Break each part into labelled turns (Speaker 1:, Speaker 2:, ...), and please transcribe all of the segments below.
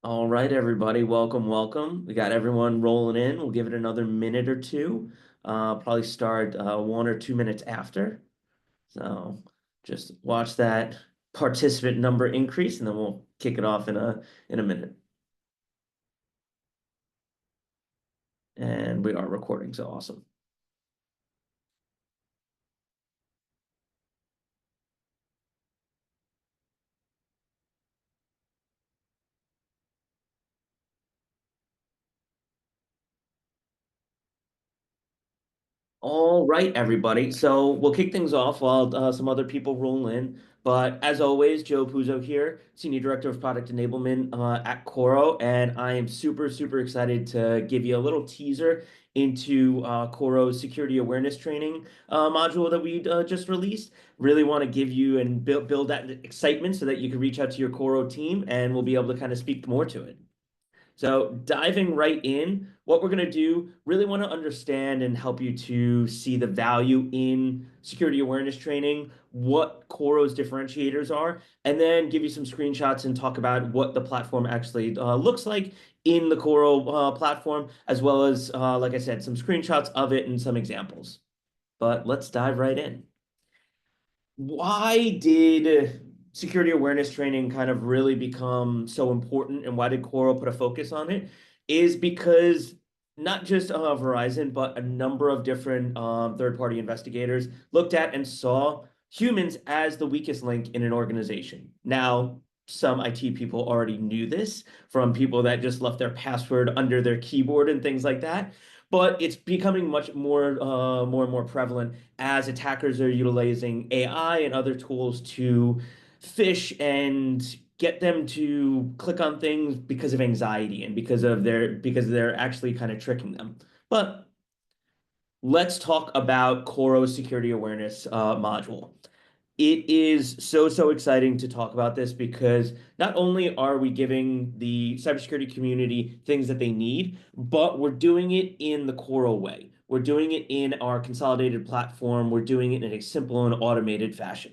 Speaker 1: All right, everybody, welcome, welcome. We got everyone rolling in. We'll give it another minute or two. Probably start 1 or 2 minutes after. So just watch that participant number increase, and then we'll kick it off in a minute. And we are recording, so awesome. All right, everybody. So we'll kick things off while some other people roll in. But as always, Joe Puzo here, Senior Director of Product Enablement at Coro, and I am super, super excited to give you a little teaser into Coro's security awareness training module that we just released. Really want to give you and build that excitement so that you can reach out to your Coro team, and we'll be able to kind of speak more to it. So diving right in, what we're going to do, really want to understand and help you to see the value in security awareness training, what Coro's differentiators are, and then give you some screenshots and talk about what the platform actually looks like in the Coro platform, as well as, like I said, some screenshots of it and some examples. But let's dive right in. Why did security awareness training kind of really become so important, and why did Coro put a focus on it? Is because not just Verizon, but a number of different third-party investigators looked at and saw humans as the weakest link in an organization. Now, some IT people already knew this from people that just left their password under their keyboard and things like that. But it's becoming much more and more prevalent as attackers are utilizing AI and other tools to phish and get them to click on things because of anxiety and because they're actually kind of tricking them. But let's talk about Coro's security awareness module. It is so exciting to talk about this because not only are we giving the cybersecurity community things that they need, but we're doing it in the Coro way. We're doing it in our consolidated platform. We're doing it in a simple and automated fashion.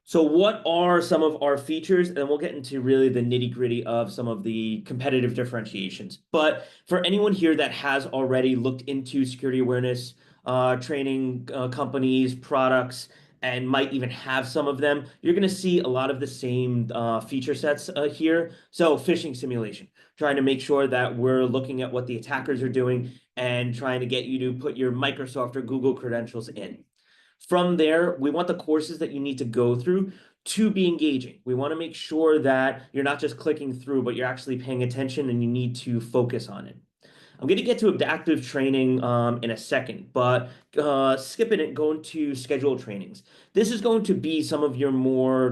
Speaker 1: So what are some of our features? And we'll get into really the nitty-gritty of some of the competitive differentiations. But for anyone here that has already looked into security awareness training companies, products, and might even have some of them, you're going to see a lot of the same feature sets here. So phishing simulation, trying to make sure that we're looking at what the attackers are doing and trying to get you to put your Microsoft or Google credentials in. From there, we want the courses that you need to go through to be engaging. We want to make sure that you're not just clicking through, but you're actually paying attention and you need to focus on it. I'm going to get to adaptive training in a second, but skipping it, going to scheduled trainings. This is going to be some of your more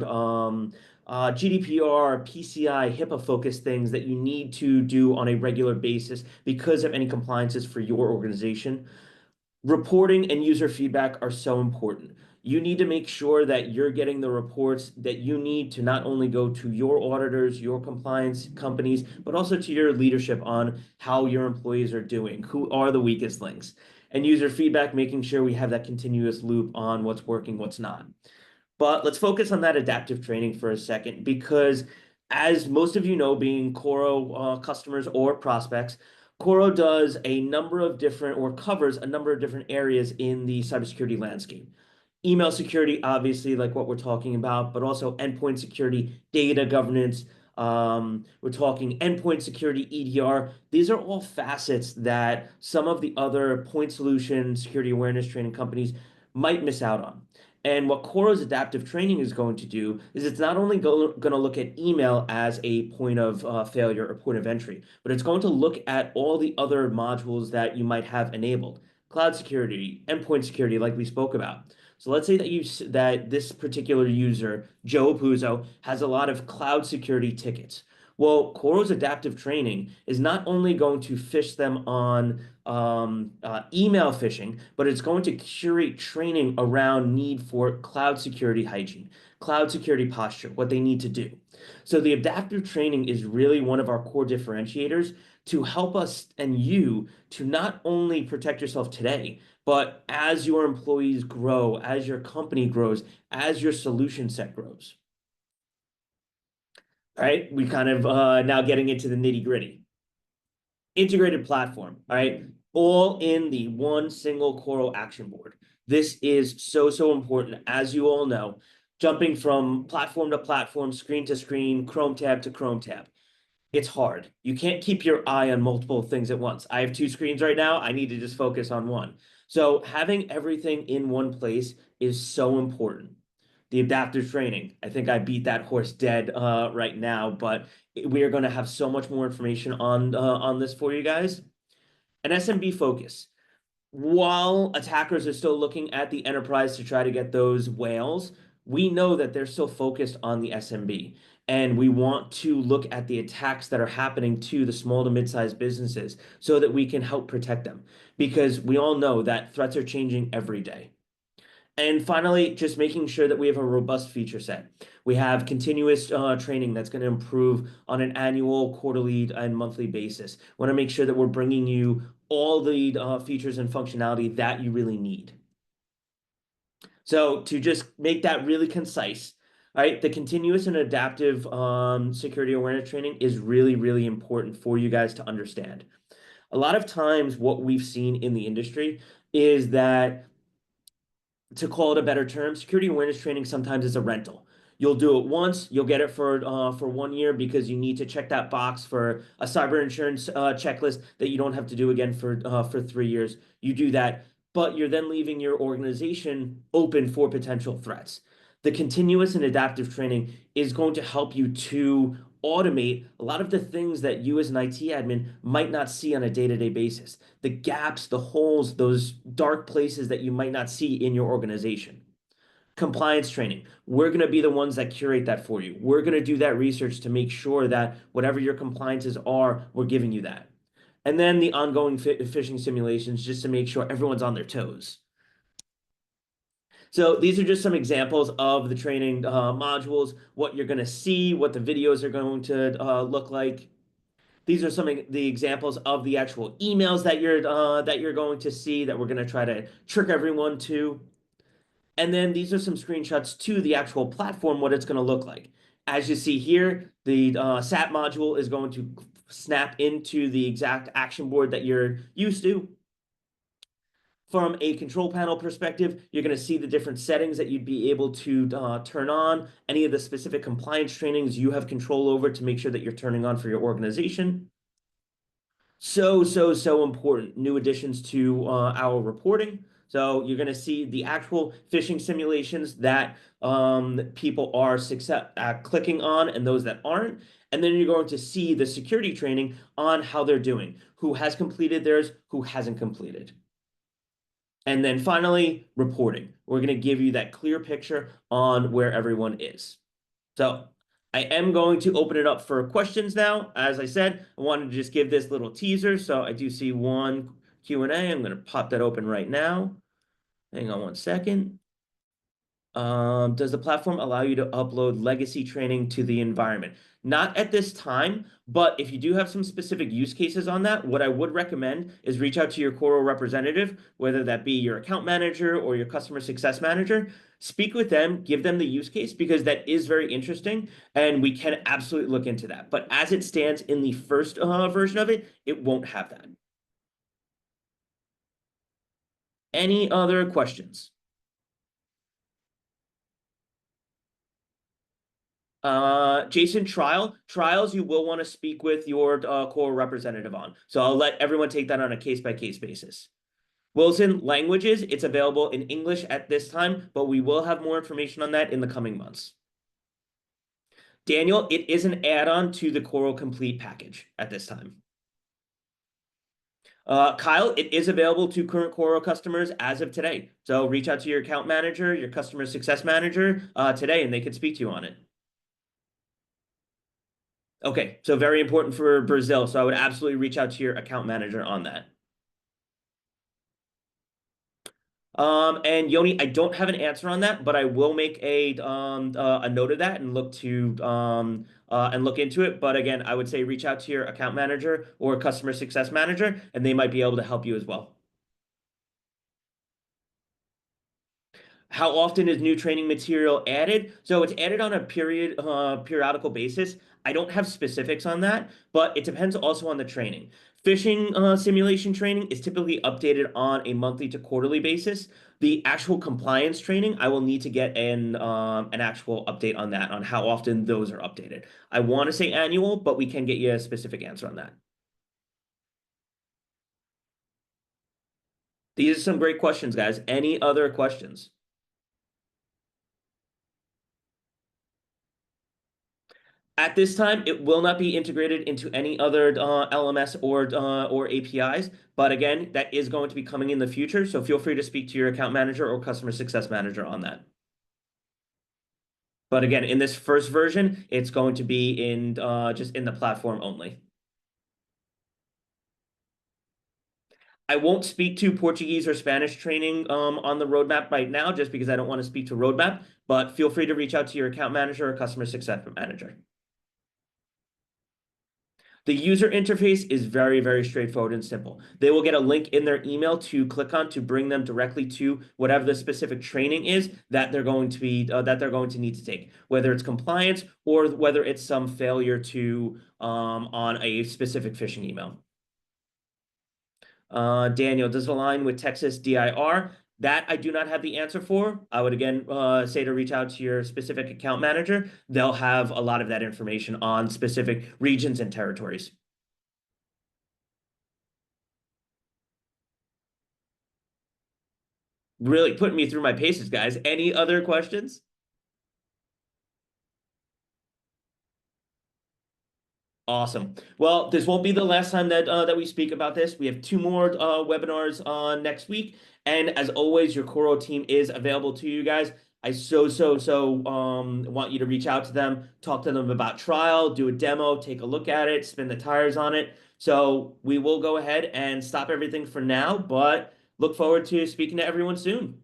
Speaker 1: GDPR, PCI, HIPAA focused things that you need to do on a regular basis because of any compliances for your organization. Reporting and user feedback are so important. You need to make sure that you're getting the reports that you need to not only go to your auditors, your compliance companies, but also to your leadership on how your employees are doing, who are the weakest links, and user feedback, making sure we have that continuous loop on what's working, what's not. But let's focus on that adaptive training for a second, because as most of you know, being Coro customers or prospects, Coro does a number of different or covers a number of different areas in the cybersecurity landscape. Email security, obviously, like what we're talking about, but also endpoint security, data governance. We're talking endpoint security, EDR. These are all facets that some of the other point solution security awareness training companies might miss out on. And what Coro's adaptive training is going to do is it's not only going to look at email as a point of failure or point of entry, but it's going to look at all the other modules that you might have enabled. Cloud security, endpoint security, like we spoke about. So let's say that this particular user, Joe Puzo, has a lot of cloud security tickets. Well, Coro's adaptive training is not only going to fish them on email phishing, but it's going to curate training around need for cloud security hygiene, cloud security posture, what they need to do. So the adaptive training is really one of our core differentiators to help us and you to not only protect yourself today, but as your employees grow, as your company grows, as your solution set grows. All right, we kind of now getting into the nitty gritty. Integrated platform, all right, all in the one single Coro action board. This is so, so important, as you all know, jumping from platform to platform, screen to screen, Chrome tab to Chrome tab. It's hard. You can't keep your eye on multiple things at once. I have two screens right now. I need to just focus on one. So having everything in one place is so important. The adaptive training. I think I beat that horse dead right now, but we are going to have so much more information on this for you guys. An SMB focus. While attackers are still looking at the enterprise to try to get those whales, we know that they're still focused on the SMB. And we want to look at the attacks that are happening to the small to mid-sized businesses so that we can help protect them. Because we all know that threats are changing every day. And finally, just making sure that we have a robust feature set. We have continuous training that's going to improve on an annual, quarterly, and monthly basis. We want to make sure that we're bringing you all the features and functionality that you really need. So to just make that really concise, right, the continuous and adaptive security awareness training is really, really important for you guys to understand. A lot of times, what we've seen in the industry is that, to call it a better term, security awareness training sometimes is a rental. You'll do it once, you'll get it for 1 year because you need to check that box for a cyber insurance checklist that you don't have to do again for 3 years. You do that, but you're then leaving your organization open for potential threats. The continuous and adaptive training is going to help you to automate a lot of the things that you as an IT admin might not see on a day-to-day basis, the gaps, the holes, those dark places that you might not see in your organization. Compliance training. We're going to be the ones that curate that for you. We're going to do that research to make sure that whatever your compliances are, we're giving you that. And then the ongoing phishing simulations just to make sure everyone's on their toes. So these are just some examples of the training modules, what you're going to see, what the videos are going to look like. These are some of the examples of the actual emails that you're going to see that we're going to try to trick everyone to. And then these are some screenshots to the actual platform, what it's going to look like. As you see here, the SAP module is going to snap into the exact action board that you're used to. From a control panel perspective, you're going to see the different settings that you'd be able to turn on, any of the specific compliance trainings you have control over to make sure that you're turning on for your organization. So, so, so important. New additions to our reporting. So you're going to see the actual phishing simulations that people are clicking on and those that aren't. And then you're going to see the security training on how they're doing, who has completed theirs, who hasn't completed. And then finally, reporting. We're going to give you that clear picture on where everyone is. So I am going to open it up for questions now. As I said, I wanted to just give this little teaser. So I do see one Q&A. I'm going to pop that open right now. Hang on one second. Does the platform allow you to upload legacy training to the environment? Not at this time, but if you do have some specific use cases on that, what I would recommend is reach out to your Coro representative, whether that be your account manager or your customer success manager. Speak with them, give them the use case because that is very interesting and we can absolutely look into that. But as it stands in the first version of it, it won't have that. Any other questions? Jason, trials you will want to speak with your core representative on. So I'll let everyone take that on a case by case basis. Wilson, languages, it's available in English at this time, but we will have more information on that in the coming months. Daniel, it is an add-on to the Coro Complete package at this time. Kyle, it is available to current Coro customers as of today. So reach out to your account manager, your customer success manager today, and they could speak to you on it. Okay, so very important for Brazil. So I would absolutely reach out to your account manager on that. And Yoni, I don't have an answer on that, but I will make a note of that and look into it. But again, I would say reach out to your account manager or customer success manager, and they might be able to help you as well. How often is new training material added? So it's added on a periodical basis. I don't have specifics on that, but it depends also on the training. Phishing simulation training is typically updated on a monthly to quarterly basis. The actual compliance training, I will need to get an actual update on that, on how often those are updated. I want to say annual, but we can get you a specific answer on that. These are some great questions, guys. Any other questions? At this time, it will not be integrated into any other LMS or APIs. But again, that is going to be coming in the future. So feel free to speak to your account manager or customer success manager on that. But again, in this first version, it's going to be in just in the platform only. I won't speak to Portuguese or Spanish training on the roadmap right now, just because I don't want to speak to roadmap. But feel free to reach out to your account manager or customer success manager. The user interface is very, very straightforward and simple. They will get a link in their email to click on to bring them directly to whatever the specific training is that they're going to need to take, whether it's compliance or whether it's some failure to on a specific phishing email. Daniel, does it align with Texas DIR? That I do not have the answer for. I would again say to reach out to your specific account manager. They'll have a lot of that information on specific regions and territories. Really putting me through my paces, guys. Any other questions? Awesome. Well, this won't be the last time that we speak about this. We have two more webinars next week, and as always, your Coro team is available to you guys. I want you to reach out to them, talk to them about trial, do a demo, take a look at it, spin the tires on it. So we will go ahead and stop everything for now, but look forward to speaking to everyone soon.